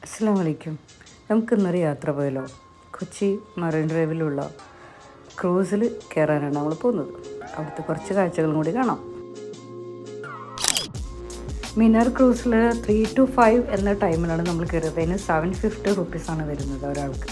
അസ്സലാമു അലൈക്കും. നമുക്കിന്നൊരു യാത്ര പോയല്ലോ. കൊച്ചി മറൈൻ ഡ്രൈവിലുള്ള ക്രൂസിൽ കയറാനാണ് നമ്മൾ പോകുന്നത്. അവിടുത്തെ കുറച്ച് കാഴ്ചകളും കൂടി കാണാം. മിനാർ ക്രൂസിൽ 3 to 5 എന്ന ടൈമിലാണ് നമ്മൾ കയറിയത്. അതിന് 750 റുപ്പീസാണ് വരുന്നത് ഒരാൾക്ക്.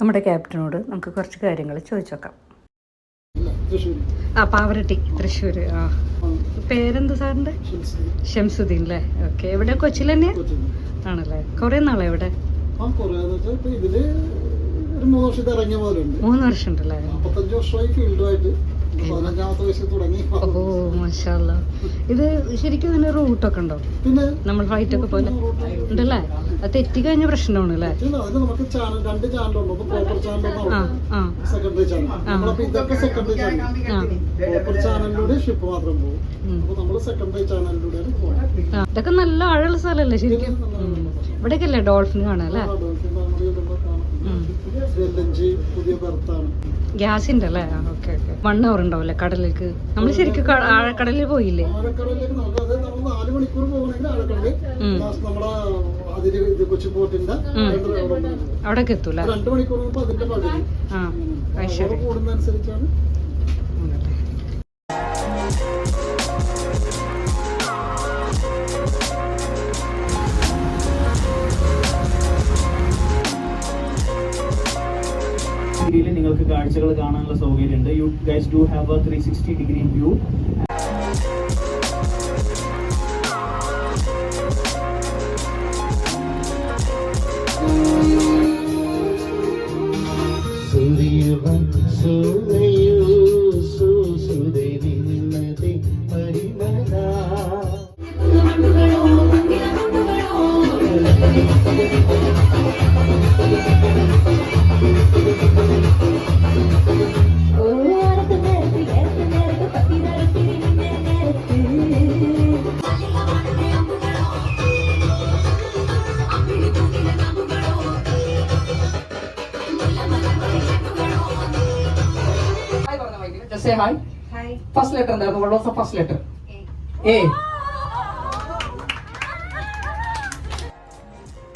നമ്മുടെ ക്യാപ്റ്റനോട് നമുക്ക് കുറച്ച് കാര്യങ്ങൾ ചോദിച്ചു നോക്കാം. പാവറട്ടി, തൃശ്ശൂർ. പേരെന്ത് സാറിൻ്റെ? ഷംസുദ്ദീൻ അല്ലേ? ഓക്കെ. എവിടെ? കൊച്ചിയിൽ തന്നെയാ ആണല്ലേ? കുറേ നാളെ എവിടെ? 3 വർഷം ഉണ്ടല്ലേ? ഓ മാഷാ അല്ലാ. ഇത് ശരിക്കും ഇതിന് റൂട്ടൊക്കെ ഉണ്ടോ? നമ്മൾ ഫ്ലൈറ്റ് ഒക്കെ പോലെ ഉണ്ടല്ലേ? അത് തെറ്റിക്കഴിഞ്ഞ പ്രശ്നമാണ് അല്ലേ? ഇതൊക്കെ നല്ല ആഴമുള്ള സ്ഥലമല്ലേ ശരിക്കും? ഇവിടെയൊക്കെ അല്ലേ ഡോൾഫിൻ കാണാം അല്ലേ? ഗ്യാസിന്റെ അല്ലേ? Okay okay. 1 hour ഉണ്ടാവില്ലേ കടലിലേക്ക്? നമ്മൾ ശരിക്കും ആഴക്കടലിൽ പോയില്ലേ? അവിടേക്ക് എത്തൂല? ആ ശരി. നിങ്ങൾക്ക് കാഴ്ചകൾ കാണാനുള്ള സൗകര്യമുണ്ട്. You guys do have A 360 degree view. Say hi. Hi. First letter എന്തായിരുന്നു? What was the first letter? A.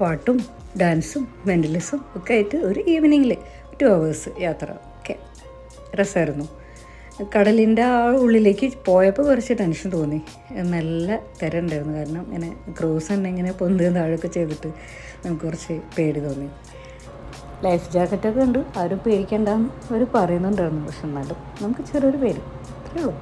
പാട്ടും ഡാൻസും മെൻ്റലിസും ഒക്കെ ആയിട്ട് ഒരു ഈവനിങ്ങിൽ 2 hours യാത്ര. ഓക്കെ, രസമായിരുന്നു. കടലിൻ്റെ ആ ഉള്ളിലേക്ക് പോയപ്പോൾ കുറച്ച് ടെൻഷൻ തോന്നി. നല്ല തിരണ്ടായിരുന്നു. കാരണം ഇങ്ങനെ ക്രൂസ് തന്നെ ഇങ്ങനെ പൊന്തുകയും താഴെയൊക്കെ ചെയ്തിട്ട് നമുക്ക് കുറച്ച് പേടി തോന്നി. ലൈഫ് ജാക്കറ്റൊക്കെ ഉണ്ട്, ആരും പേടിക്കണ്ടെന്ന് അവർ പറയുന്നുണ്ടായിരുന്നു. പക്ഷെ എന്നാലും നമുക്ക് ചെറിയൊരു പേടി, അത്രേ ഉള്ളൂ.